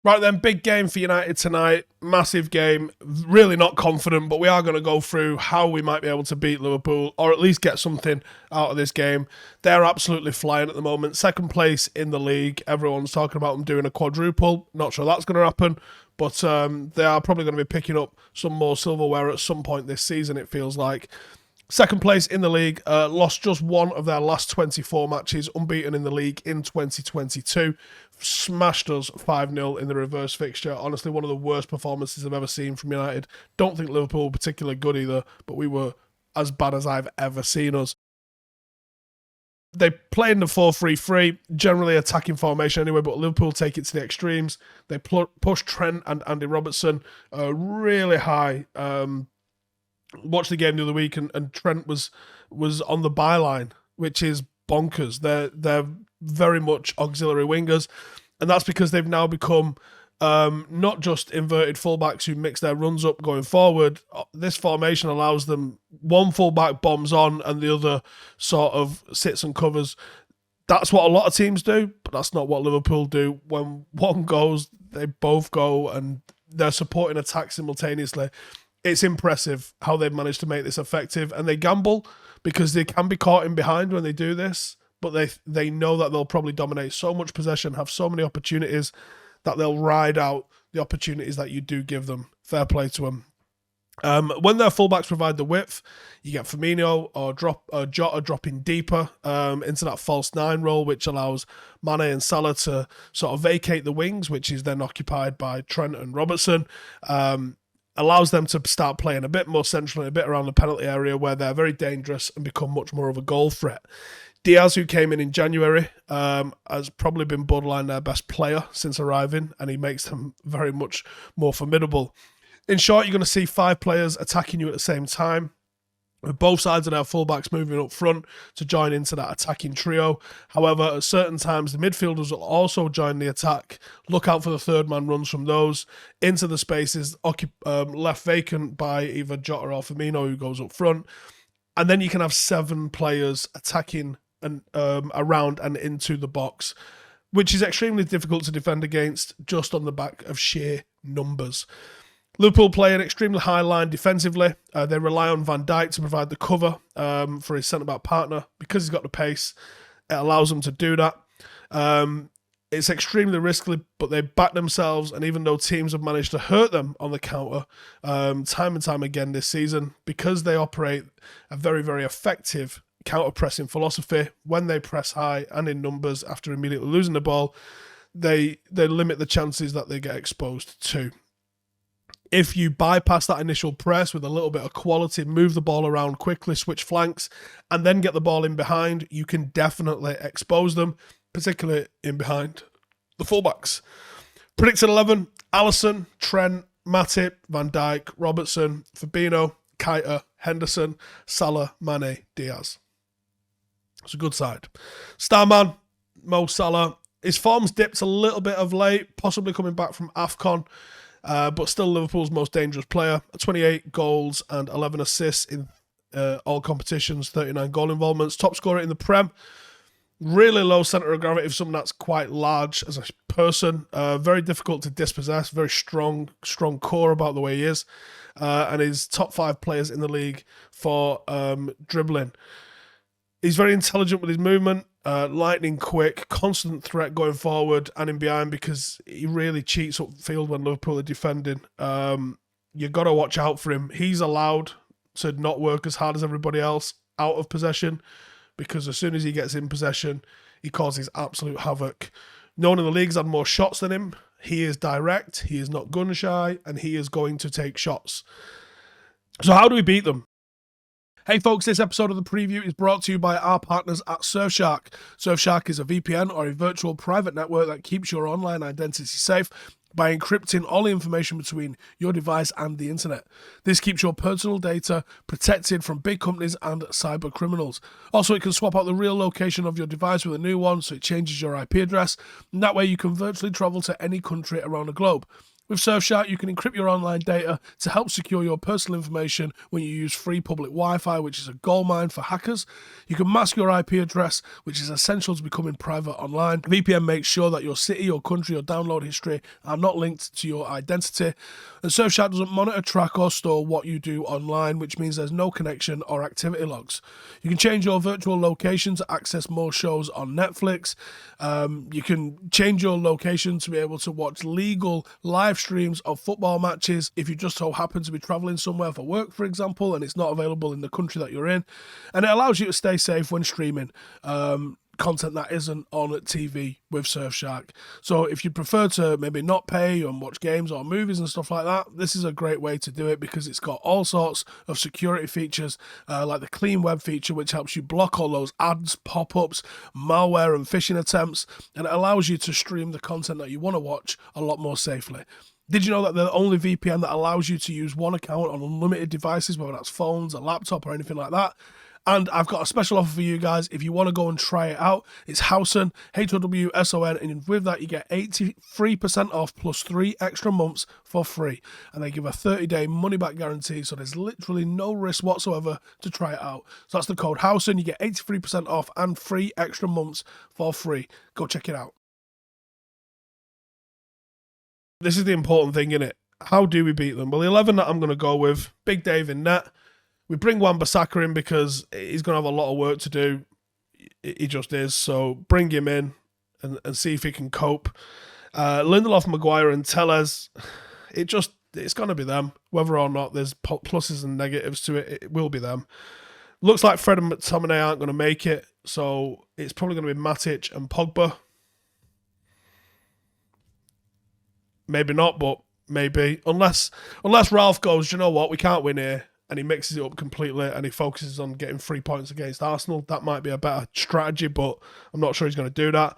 Right then, big game for United tonight. Massive game. Really not confident, but we are going to go through how we might be able to beat Liverpool or at least get something out of this game. They're absolutely flying at the moment. Second place in the league. Everyone's talking about them doing a quadruple. Not sure that's going to happen, but they are probably going to be picking up some more silverware at some point this season, it feels like. Second place in the league, lost just one of their last 24 matches, unbeaten in the league in 2022. Smashed us 5-0 in the reverse fixture. Honestly, one of the worst performances I've ever seen from United. Don't think Liverpool were particularly good either, but we were as bad as I've ever seen us. They play in the 4-3-3, generally attacking formation anyway, but Liverpool take it to the extremes. They push Trent and Andy Robertson really high. Watched the game the other week, and Trent was on the byline, which is bonkers. They're very much auxiliary wingers, and that's because they've now become not just inverted fullbacks who mix their runs up going forward. This formation allows them one fullback bombs on and the other sort of sits and covers. That's what a lot of teams do, but that's not what Liverpool do. When one goes, they both go, and they're supporting attack simultaneously. It's impressive how they've managed to make this effective, and they gamble because they can be caught in behind when they do this, but they know that they'll probably dominate so much possession, have so many opportunities, that they'll ride out the opportunities that you do give them. Fair play to them. When their fullbacks provide the width, you get Firmino or Jota dropping deeper into that false nine role, which allows Mane and Salah to sort of vacate the wings, which is then occupied by Trent and Robertson. Allows them to start playing a bit more centrally, a bit around the penalty area where they're very dangerous and become much more of a goal threat. Diaz, who came in January, has probably been borderline their best player since arriving, and he makes them very much more formidable. In short, you're going to see 5 players attacking you at the same time, with both sides of their fullbacks moving up front to join into that attacking trio. However, at certain times, the midfielders will also join the attack. Look out for the third man runs from those into the spaces left vacant by either Jota or Firmino, who goes up front. And then you can have 7 players attacking and around and into the box, which is extremely difficult to defend against just on the back of sheer numbers. Liverpool play an extremely high line defensively. They rely on Van Dijk to provide the cover for his centre-back partner. Because he's got the pace, it allows them to do that. It's extremely risky, but they back themselves, and even though teams have managed to hurt them on the counter time and time again this season, because they operate a very, very effective counter-pressing philosophy, when they press high and in numbers after immediately losing the ball, they limit the chances that they get exposed to. If you bypass that initial press with a little bit of quality, move the ball around quickly, switch flanks, and then get the ball in behind, you can definitely expose them, particularly in behind the fullbacks. Predicted 11, Alisson, Trent, Matip, Van Dijk, Robertson, Fabinho, Keita, Henderson, Salah, Mane, Diaz. It's a good side. Starman, Mo Salah. His form's dipped a little bit of late, possibly coming back from AFCON. But still Liverpool's most dangerous player. 28 goals and 11 assists in all competitions, 39 goal involvements. Top scorer in the Prem. Really low centre of gravity for someone that's quite large as a person. Very difficult to dispossess. Very strong core about the way he is. And he's top 5 players in the league for dribbling. He's very intelligent with his movement, lightning quick, constant threat going forward and in behind, because he really cheats upfield when Liverpool are defending. You've got to watch out for him. He's allowed to not work as hard as everybody else out of possession, because as soon as he gets in possession, he causes absolute havoc. No one in the league's had more shots than him. He is direct, he is not gun shy, and he is going to take shots. So how do we beat them? Hey folks, this episode of The Preview is brought to you by our partners at Surfshark. Surfshark is a VPN or a virtual private network that keeps your online identity safe by encrypting all the information between your device and the internet. This keeps your personal data protected from big companies and cyber criminals. Also, it can swap out the real location of your device with a new one, so it changes your IP address, and that way you can virtually travel to any country around the globe. With Surfshark, you can encrypt your online data to help secure your personal information when you use free public Wi-Fi, which is a goldmine for hackers. You can mask your IP address, which is essential to becoming private online. VPN makes sure that your city, or country, or download history are not linked to your identity. And Surfshark doesn't monitor, track, or store what you do online, which means there's no connection or activity logs. You can change your virtual location to access more shows on Netflix. You can change your location to be able to watch legal live streams of football matches if you just so happen to be traveling somewhere for work, for example, and it's not available in the country that you're in. And it allows you to stay safe when streaming content that isn't on TV with Surfshark. So if you prefer to maybe not pay and watch games or movies and stuff like that, this is a great way to do it because it's got all sorts of security features, like the clean web feature, which helps you block all those ads, pop-ups, malware and phishing attempts, and it allows you to stream the content that you want to watch a lot more safely. Did you know that they're the only VPN that allows you to use one account on unlimited devices, whether that's phones, a laptop, or anything like that? And I've got a special offer for you guys. If you want to go and try it out, it's Howson, Howson, and with that you get 83% off plus 3 extra months for free. And they give a 30-day money-back guarantee, so there's literally no risk whatsoever to try it out. So that's the code Howson. You get 83% off and 3 extra months for free. Go check it out. This is the important thing, innit? How do we beat them? Well, the 11 that I'm going to go with, Big Dave in net. We bring Wan-Bissaka in because he's going to have a lot of work to do. He just is. So bring him in and see if he can cope. Lindelof, Maguire and Telles, it's going to be them. Whether or not there's pluses and negatives to it, it will be them. Looks like Fred and McTominay aren't going to make it. So it's probably going to be Matic and Pogba. Maybe not, but maybe. Unless Ralph goes, you know what, we can't win here. And he mixes it up completely and he focuses on getting 3 points against Arsenal. That might be a better strategy, but I'm not sure he's going to do that.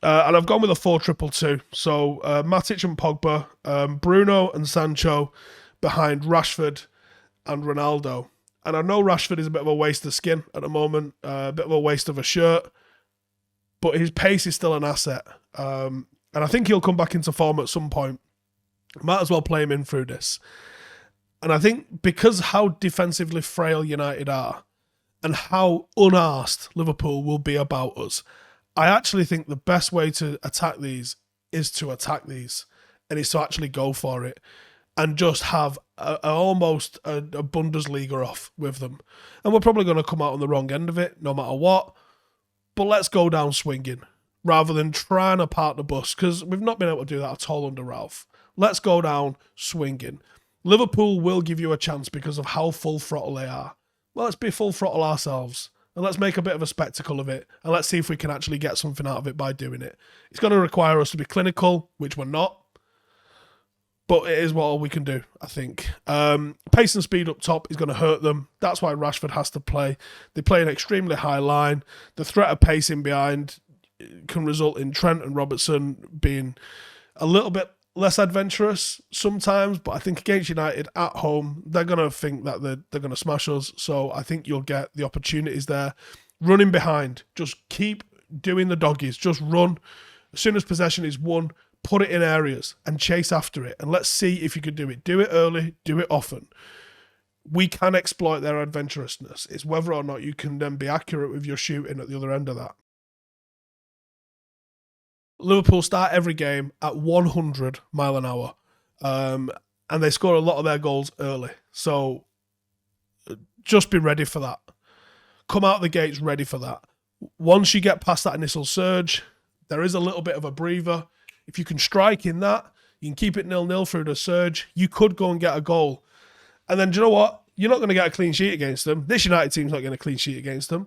And I've gone with a 4-2-2. So Matic and Pogba, Bruno and Sancho behind Rashford and Ronaldo. And I know Rashford is a bit of a waste of skin at the moment, a bit of a waste of a shirt, but his pace is still an asset. And I think he'll come back into form at some point. Might as well play him in through this. And I think because how defensively frail United are and how unarsed Liverpool will be about us, I actually think the best way to attack these is to attack these and is to actually go for it and just have almost a Bundesliga off with them. And we're probably going to come out on the wrong end of it no matter what, but let's go down swinging rather than trying to park the bus because we've not been able to do that at all under Ralph. Let's go down swinging. Liverpool will give you a chance because of how full throttle they are. Well, let's be full throttle ourselves and let's make a bit of a spectacle of it and let's see if we can actually get something out of it by doing it. It's going to require us to be clinical, which we're not, but it is what all we can do, I think. Pace and speed up top is going to hurt them. That's why Rashford has to play. They play an extremely high line. The threat of pacing behind can result in Trent and Robertson being a little bit less adventurous sometimes, but I think against United at home, they're going to think that they're going to smash us. So I think you'll get the opportunities there. Running behind, just keep doing the doggies. Just run. As soon as possession is won, put it in areas and chase after it. And let's see if you can do it. Do it early, do it often. We can exploit their adventurousness. It's whether or not you can then be accurate with your shooting at the other end of that. Liverpool start every game at 100 mile an hour, and they score a lot of their goals early. So just be ready for that. Come out the gates ready for that. Once you get past that initial surge, there is a little bit of a breather. If you can strike in that, you can keep it 0-0 through the surge. You could go and get a goal. And then, do you know what? You're not going to get a clean sheet against them. This United team's not getting a clean sheet against them.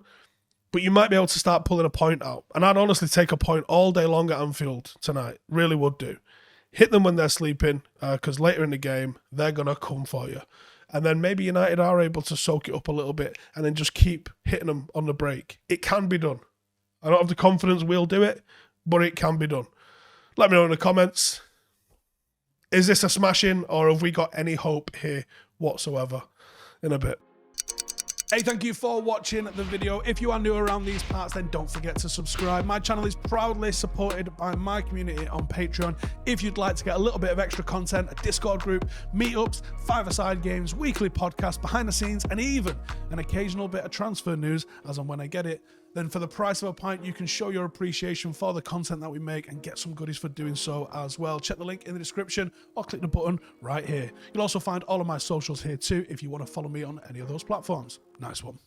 But you might be able to start pulling a point out. And I'd honestly take a point all day long at Anfield tonight. Really would do. Hit them when they're sleeping, because later in the game, they're going to come for you. And then maybe United are able to soak it up a little bit and then just keep hitting them on the break. It can be done. I don't have the confidence we'll do it, but it can be done. Let me know in the comments. Is this a smashing or have we got any hope here whatsoever? In a bit. Hey, thank you for watching the video. If you are new around these parts, then don't forget to subscribe. My channel is proudly supported by my community on Patreon. If you'd like to get a little bit of extra content, a Discord group, meetups, five-a-side games, weekly podcasts, behind the scenes, and even an occasional bit of transfer news as and when I get it, then for the price of a pint, you can show your appreciation for the content that we make and get some goodies for doing so as well. Check the link in the description or click the button right here. You'll also find all of my socials here too if you want to follow me on any of those platforms. Nice one.